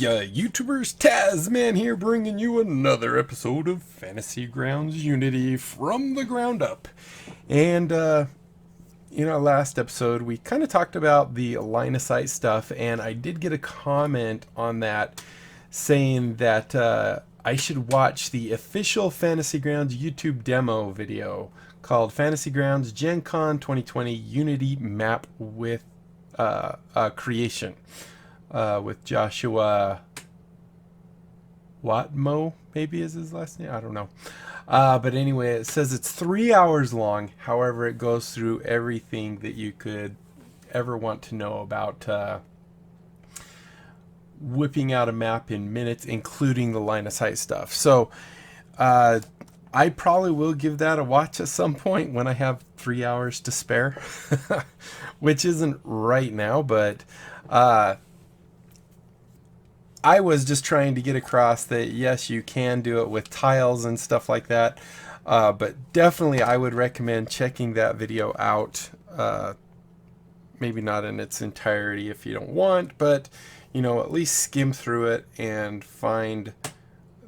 ya YouTubers, Tazman here, bringing you another episode of Fantasy Grounds Unity from the ground up. And in our last episode, we kind of talked about the line of sight stuff, and I did get a comment on that saying that I should watch the official Fantasy Grounds YouTube demo video called Fantasy Grounds Gen Con 2020 Unity Map with Creation. With Joshua Watmo, maybe is his last name. I don't know. But anyway, it says it's 3 hours long. However, it goes through everything that you could ever want to know about whipping out a map in minutes, including the line of sight stuff. So I probably will give that a watch at some point when I have 3 hours to spare, which isn't right now, but I was just trying to get across that yes, you can do it with tiles and stuff like that, but definitely I would recommend checking that video out. Maybe not in its entirety if you don't want, but at least skim through it and find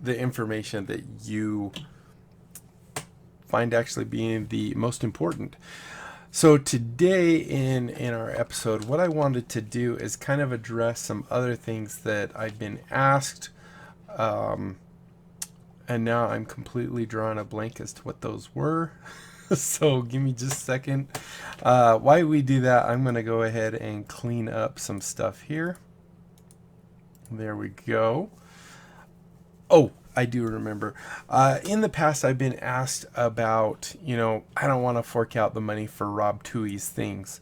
the information that you find actually being the most important. So today in our episode, what I wanted to do is kind of address some other things that I've been asked, and now I'm completely drawing a blank as to what those were. So give me just a second. While we do that, I'm going to go ahead and clean up some stuff here. There we go. Oh, I do remember. In the past, I've been asked about, I don't want to fork out the money for Rob Tui's things.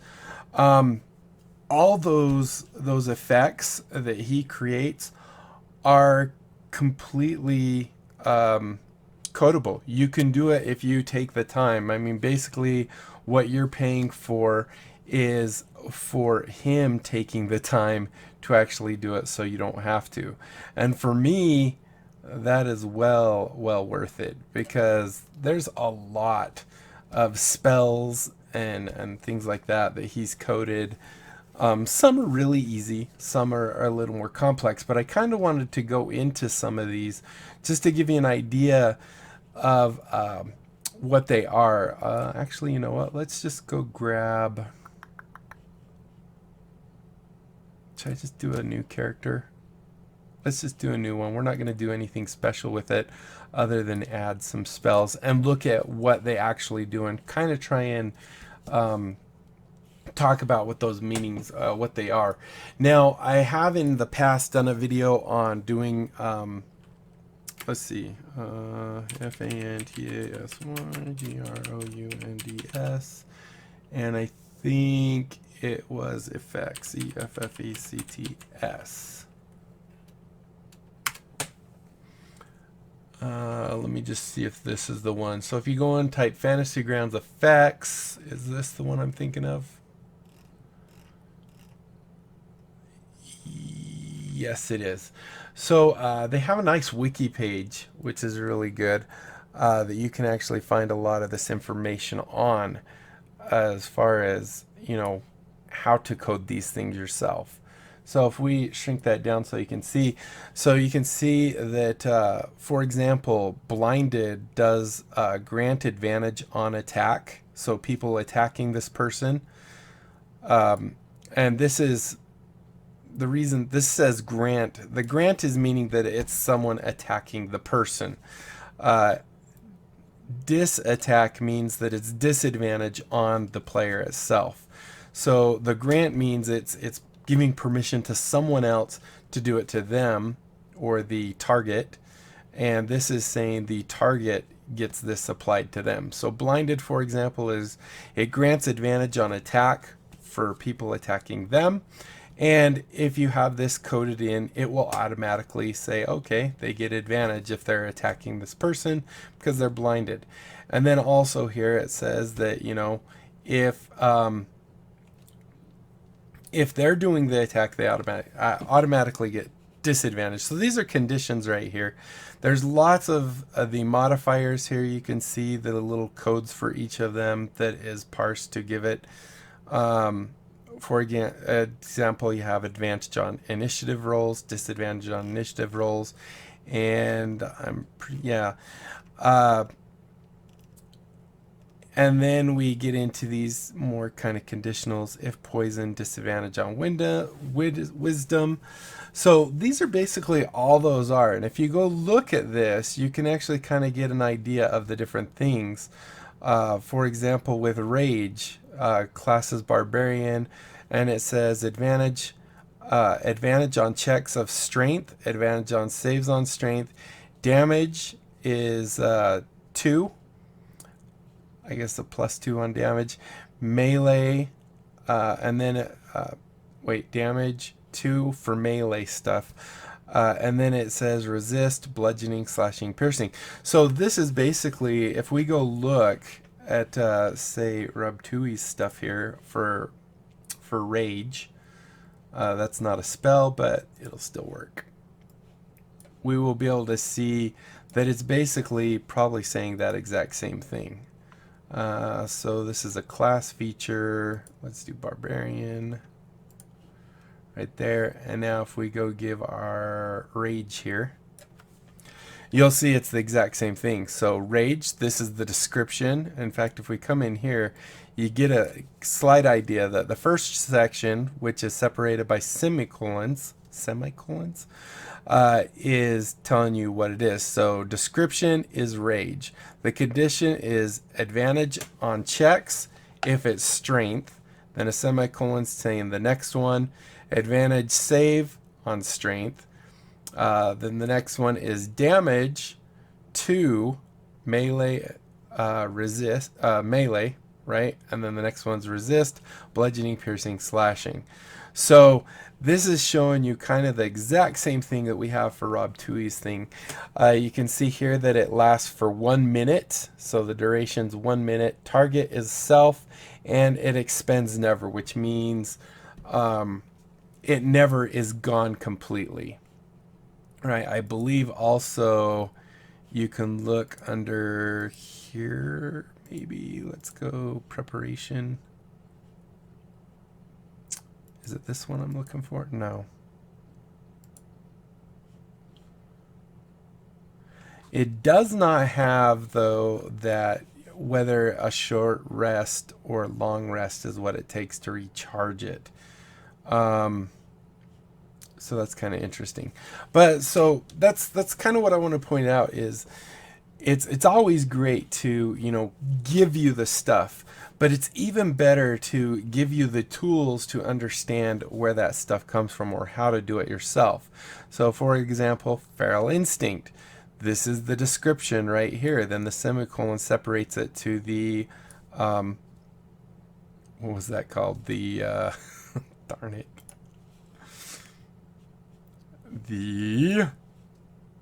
All those effects that he creates are completely codable. You can do it if you take the time. I mean, basically, what you're paying for is for him taking the time to actually do it so you don't have to. And for me, that is well worth it, because there's a lot of spells and things like that he's coded. Some are really easy, some are a little more complex, but I kind of wanted to go into some of these just to give you an idea of what they are. Actually, you know what? Let's just go grab... Should I just do a new character? Let's just do a new one. We're not going to do anything special with it other than add some spells and look at what they actually do and kind of try and talk about what those meanings, what they are. Now, I have in the past done a video on doing, let's see, FANTASY GROUNDS, and I think it was effects, EFFECTS. Let me just see if this is the one. So if you go and type Fantasy Grounds Effects, is this the one I'm thinking of? Yes, it is. So they have a nice wiki page, which is really good, that you can actually find a lot of this information on, as far as, how to code these things yourself. So if we shrink that down so you can see that, for example, blinded does grant advantage on attack. So people attacking this person. And this is the reason this says grant. The grant is meaning that it's someone attacking the person. Disattack means that it's disadvantage on the player itself. So the grant means it's giving permission to someone else to do it to them, or the target, and this is saying the target gets this applied to them. So blinded, for example, is it grants advantage on attack for people attacking them, and if you have this coded in, it will automatically say, okay, they get advantage if they're attacking this person because they're blinded. And then also here it says that, if they're doing the attack, they automatically get disadvantage. So these are conditions right here. There's lots of the modifiers here. You can see the little codes for each of them that is parsed to give it For example, you have advantage on initiative rolls, disadvantage on initiative rolls, and and then we get into these more kind of conditionals. If poison, disadvantage on wisdom. So these are basically all those are. And if you go look at this, you can actually kind of get an idea of the different things. For example, with rage, class is barbarian, and it says advantage on checks of strength, advantage on saves on strength. Damage is 2. I guess a +2 on damage. Melee, and then damage 2 for melee stuff. And then it says resist, bludgeoning, slashing, piercing. So this is basically, if we go look at say Rabtui's stuff here for rage, that's not a spell, but it'll still work. We will be able to see that it's basically probably saying that exact same thing. So this is a class feature. Let's do barbarian right there. And now if we go give our rage here, you'll see it's the exact same thing. So rage, this is the description. In fact, if we come in here, you get a slight idea that the first section, which is separated by semicolons, is telling you what it is. So description is rage. The condition is advantage on checks if it's strength. Then a semicolon saying the next one, advantage save on strength. Then the next one is damage to melee, melee, right? And then the next one's resist, bludgeoning, piercing, slashing. So this is showing you kind of the exact same thing that we have for Rob Tui's thing. You can see here that it lasts for 1 minute. So the duration's 1 minute. Target is self, and it expends never, which means it never is gone completely. Right, I believe also you can look under here, maybe, let's go preparation. Is it this one I'm looking for? No. It does not have, though, that whether a short rest or long rest is what it takes to recharge it. So that's kind of interesting. But so that's kind of what I want to point out is it's always great to, you know, give you the stuff, but it's even better to give you the tools to understand where that stuff comes from or how to do it yourself. So for example, feral instinct. This is the description right here. Then the semicolon separates it to the what was that called? The darn it. The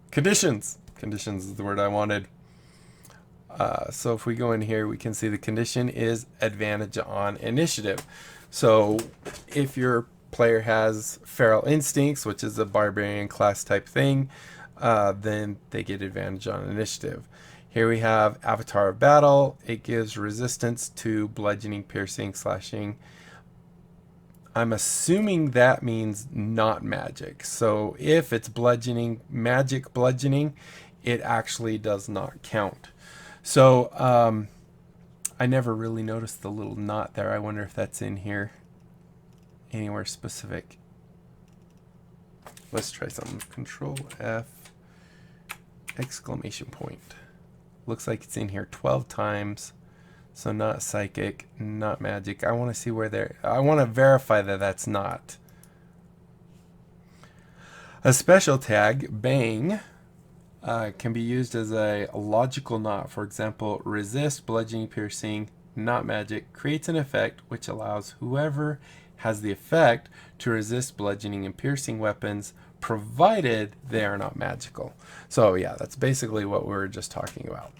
conditions. Conditions is the word I wanted. So if we go in here, we can see the condition is advantage on initiative. So if your player has feral instincts, which is a barbarian class type thing, then they get advantage on initiative. Here we have Avatar of Battle. It gives resistance to bludgeoning, piercing, slashing. I'm assuming that means not magic. So if it's bludgeoning, magic bludgeoning, it actually does not count. So I never really noticed the little knot there. I wonder if that's in here anywhere specific. Let's try something. Control F, exclamation point. Looks like it's in here 12 times. So not psychic, not magic. I want to see where they're... I want to verify that that's not. A special tag, bang, can be used as a logical knot. For example, resist, bludgeoning, piercing, not magic, creates an effect which allows whoever has the effect to resist bludgeoning and piercing weapons, provided they are not magical. So yeah, that's basically what we were just talking about.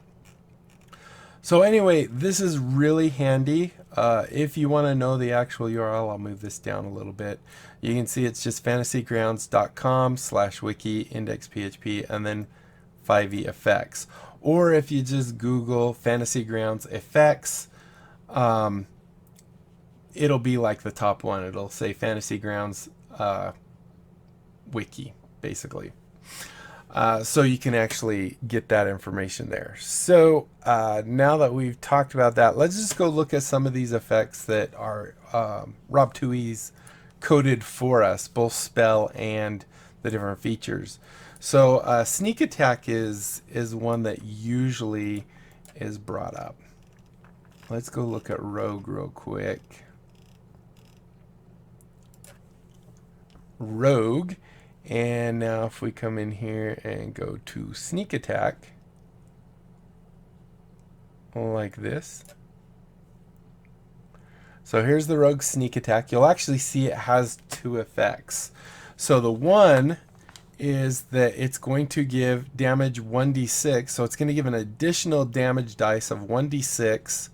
So anyway, this is really handy. If you want to know the actual URL, I'll move this down a little bit. You can see it's just fantasygrounds.com/wiki index.php and then 5e effects. Or if you just Google Fantasy Grounds effects, it'll be like the top one. It'll say Fantasy Grounds wiki, basically. So you can actually get that information there. So now that we've talked about that, let's just go look at some of these effects that are Rob Tui's coded for us, both spell and the different features. So sneak attack is one that usually is brought up. Let's go look at rogue real quick. Rogue, and now if we come in here and go to sneak attack like this. So here's the rogue sneak attack. You'll actually see it has two effects. So the one is that it's going to give damage 1d6, so it's going to give an additional damage dice of 1d6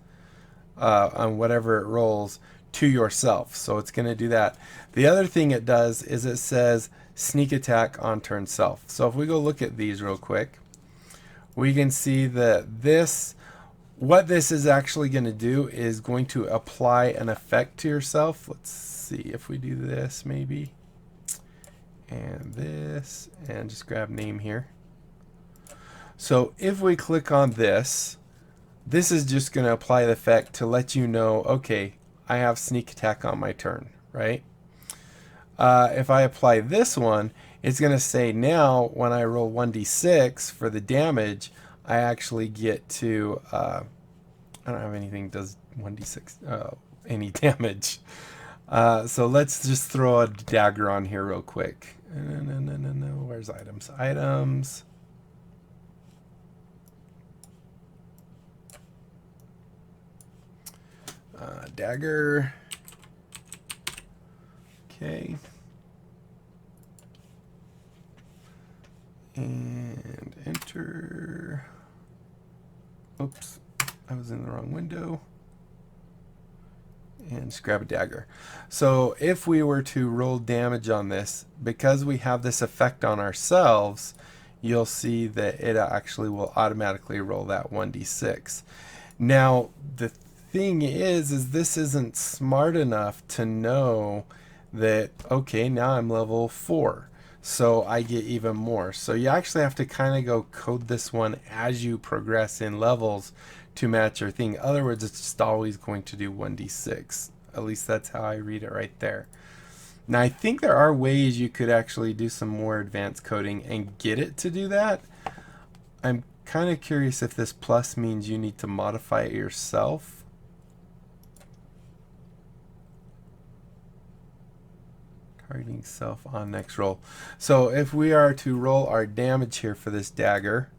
on whatever it rolls to yourself. So it's going to do that. The other thing it does is it says sneak attack on turn self. So if we go look at these real quick, we can see that what this is actually going to do is going to apply an effect to yourself. Let's see if we do this maybe, and this, and just grab name here. So if we click on this, this is just going to apply the effect to let you know, okay, I have sneak attack on my turn, right? If I apply this one, it's going to say now when I roll 1d6 for the damage, I actually get to, I don't have anything that does 1d6, any damage. So let's just throw a dagger on here real quick. No. Where's items? Items. Dagger. Okay. And enter. Oops, I was in the wrong window. And just grab a dagger. So if we were to roll damage on this, because we have this effect on ourselves, you'll see that it actually will automatically roll that 1d6. Now, the thing is this isn't smart enough to know that, okay, now I'm level 4. So I get even more. So you actually have to kind of go code this one as you progress in levels to match your thing. In other words, it's just always going to do 1d6. At least that's how I read it right there. Now I think there are ways you could actually do some more advanced coding and get it to do that. I'm kind of curious if this plus means you need to modify it yourself. Targeting self on next roll. So if we are to roll our damage here for this dagger,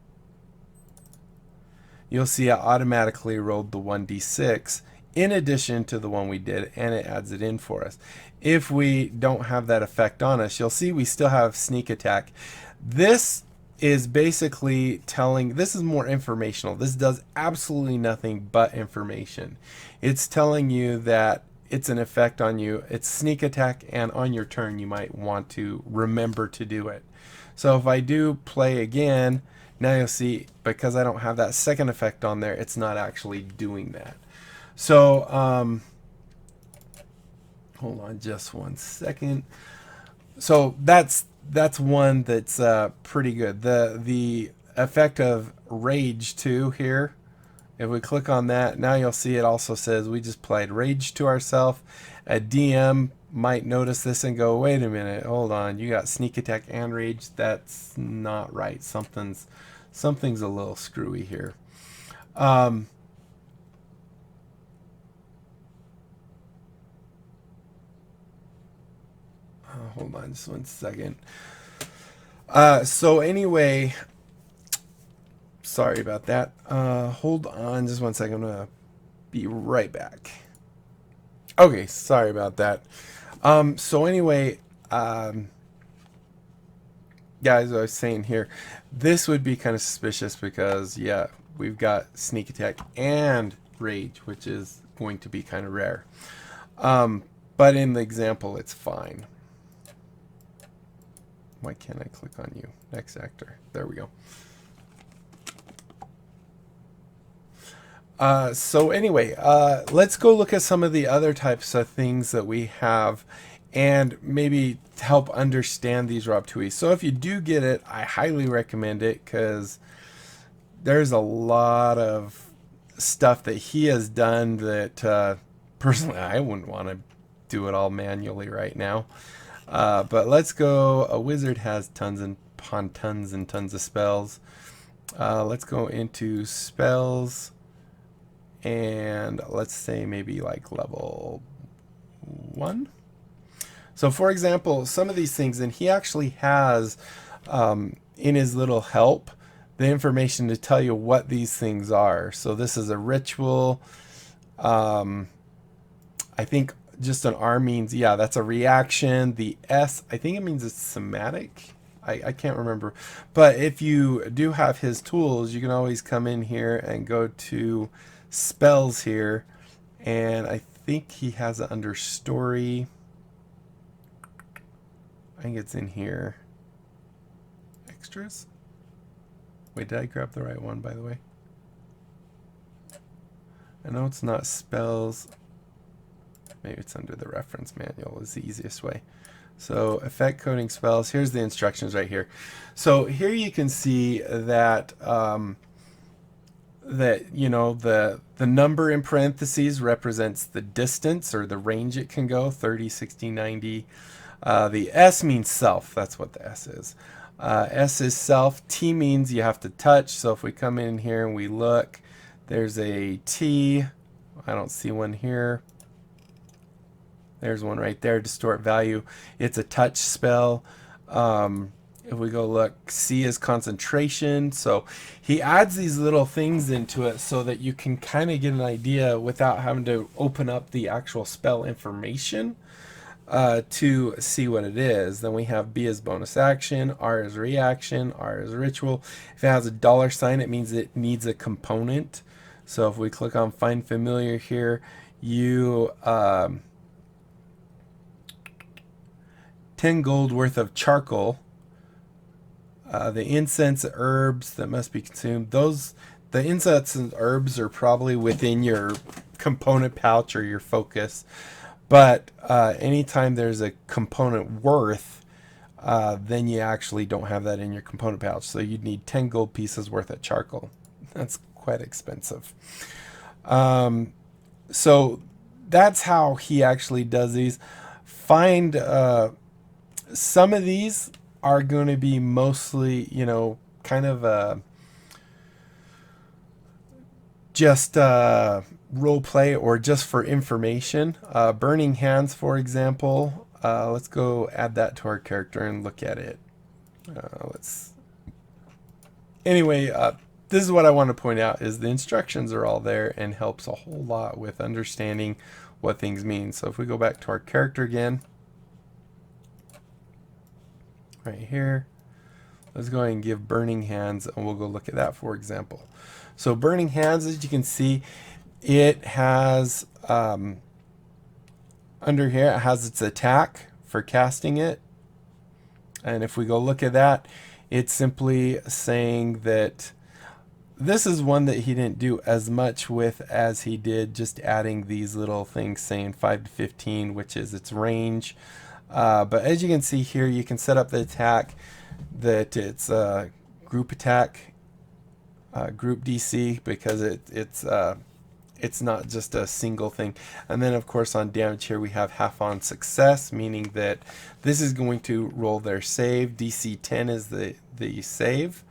you'll see it automatically rolled the 1d6 in addition to the one we did, and it adds it in for us. If we don't have that effect on us, you'll see we still have sneak attack. This is basically telling, this is more informational. This does absolutely nothing but information. It's telling you that it's an effect on you. It's sneak attack, and on your turn you might want to remember to do it. So if I do play again, now you'll see, because I don't have that second effect on there, it's not actually doing that. So hold on just one second. So that's one that's pretty good. The effect of rage 2 here, if we click on that, now you'll see it also says we just applied rage to ourselves. A DM might notice this and go, wait a minute, hold on, you got sneak attack and rage. That's not right. Something's a little screwy here. Hold on just one second. So anyway, sorry about that. Hold on just one second. I'm gonna be right back. Okay, sorry about that. So anyway, guys, I was saying here, this would be kind of suspicious because, yeah, we've got sneak attack and rage, which is going to be kind of rare. But in the example, it's fine. Why can't I click on you? Next actor. There we go. So anyway, let's go look at some of the other types of things that we have and maybe help understand these raw tuis. So if you do get it, I highly recommend it because there's a lot of stuff that he has done that personally I wouldn't want to do it all manually right now. But let's go. A wizard has tons and tons and tons of spells. Let's go into spells, and let's say maybe like level 1. So for example, some of these things, and he actually has in his little help the information to tell you what these things are. So this is a ritual. I think just an R means, yeah, that's a reaction. The S, I think it means it's somatic. I can't remember. But if you do have his tools, you can always come in here and go to spells here. And I think he has it under story. I think it's in here. Extras? Wait, did I grab the right one, by the way? I know it's not spells. Maybe it's under the reference manual is the easiest way. So effect coding spells. Here's the instructions right here. So here you can see that the number in parentheses represents the distance or the range it can go, 30, 60, 90. The S means self. That's what the S is. S is self. T means you have to touch. So if we come in here and we look, there's a T. I don't see one here. There's one right there, distort value. It's a touch spell. If we go look, C is concentration. So he adds these little things into it so that you can kind of get an idea without having to open up the actual spell information to see what it is. Then we have B as bonus action, R is reaction, R is ritual. If it has a $sign, it means it needs a component. So if we click on find familiar here, you 10 gold worth of charcoal. The incense, herbs that must be consumed. The incense and herbs are probably within your component pouch or your focus. But anytime there's a component worth, then you actually don't have that in your component pouch. So you'd need 10 gold pieces worth of charcoal. That's quite expensive. So that's how he actually does these. Find some of these are going to be mostly, kind of just role play or just for information. Burning hands, for example. Let's go add that to our character and look at it. Anyway, this is what I want to point out is the instructions are all there and helps a whole lot with understanding what things mean. So if we go back to our character again, right here, let's go ahead and give burning hands and we'll go look at that for example. So burning hands, as you can see, it has under here it has its attack for casting it, and if we go look at that, it's simply saying that this is one that he didn't do as much with as he did just adding these little things saying 5 to 15, which is its range. But as you can see here, you can set up the attack that it's a group attack, group DC, because it's not just a single thing. And then of course on damage here we have half on success, meaning that this is going to roll their save. DC 10 is the save,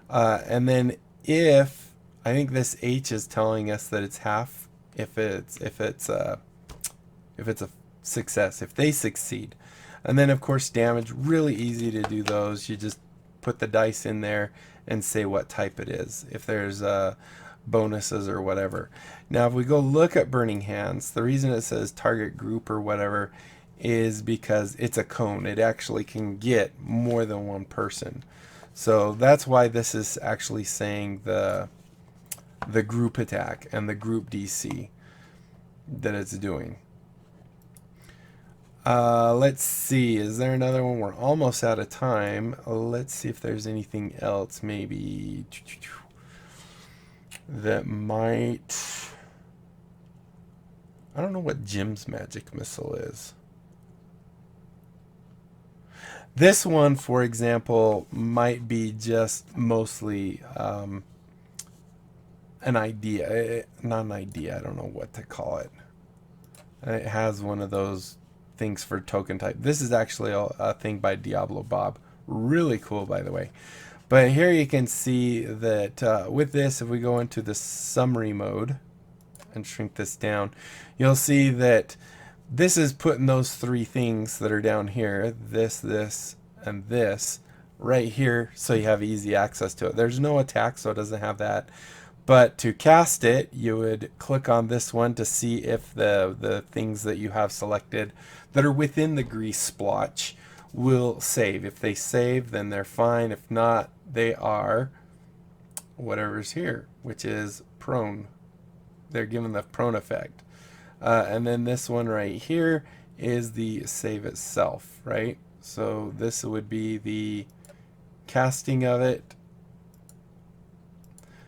and then if I think this H is telling us that it's half if it's a success, if they succeed. And then of course damage, really easy to do those. You just put the dice in there and say what type it is, if there's bonuses or whatever. Now if we go look at burning hands, the reason it says target group or whatever is because it's a cone. It actually can get more than one person. So that's why this is actually saying the group attack and the group DC that it's doing. Let's see, is there another one? We're almost out of time. Let's see if there's anything else. Maybe that might... I don't know what Jim's magic missile is. This one, for example, might be just mostly an idea. Not an idea, I don't know what to call it. It has one of those things for token type. This is actually a thing by Diablo Bob. Really cool, by the way. But here you can see that with this, if we go into the summary mode and shrink this down, you'll see that this is putting those three things that are down here, this, and this, right here, so you have easy access to it. There's no attack, so it doesn't have that. But to cast it, you would click on this one to see if the things that you have selected that are within the grease splotch will save. If they save, then they're fine. If not, they are whatever's here, which is prone. They're given the prone effect. And then this one right here is the save itself, right? So this would be the casting of it.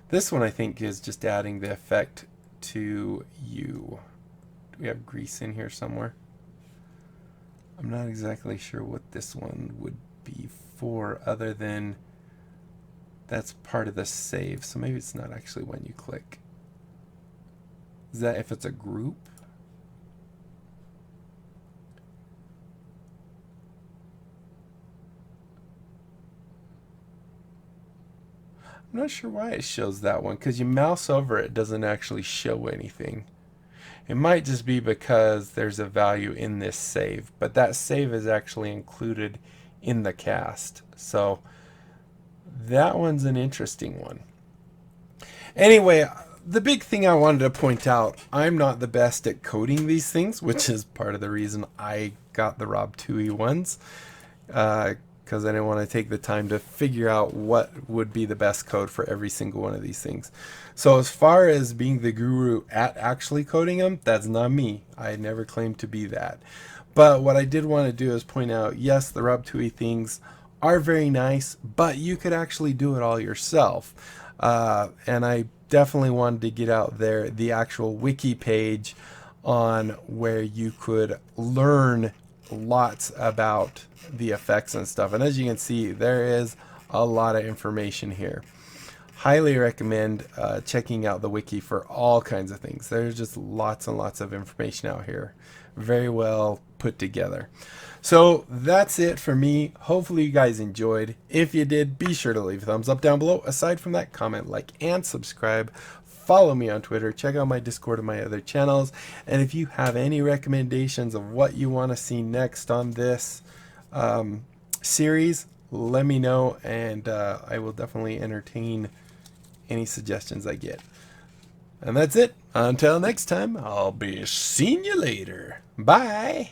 This one I think is just adding the effect to you. Do we have grease in here somewhere? I'm not exactly sure what this one would be for, other than that's part of the save. So maybe it's not actually when you click. Is that if it's a group? I'm not sure why it shows that one, because you mouse over it, doesn't actually show anything. It might just be because there's a value in this save, but that save is actually included in the cast. So that one's an interesting one. Anyway, the big thing I wanted to point out, I'm not the best at coding these things, which is part of the reason I got the Rob Toohey ones. Because I didn't want to take the time to figure out what would be the best code for every single one of these things. So as far as being the guru at actually coding them, that's not me. I never claimed to be that. But what I did want to do is point out, yes, the Rob Toohey things are very nice, but you could actually do it all yourself. And I definitely wanted to get out there the actual wiki page on where you could learn lots about the effects and stuff. And as you can see, there is a lot of information here. Highly recommend checking out the wiki for all kinds of things. There's just lots and lots of information out here. Very well put together. So that's it for me. Hopefully you guys enjoyed. If you did, be sure to leave a thumbs up down below. Aside from that, comment, like, and subscribe. Follow me on Twitter. Check out my Discord and my other channels. And if you have any recommendations of what you want to see next on this series, let me know, and I will definitely entertain any suggestions I get. And that's it. Until next time, I'll be seeing you later. Bye.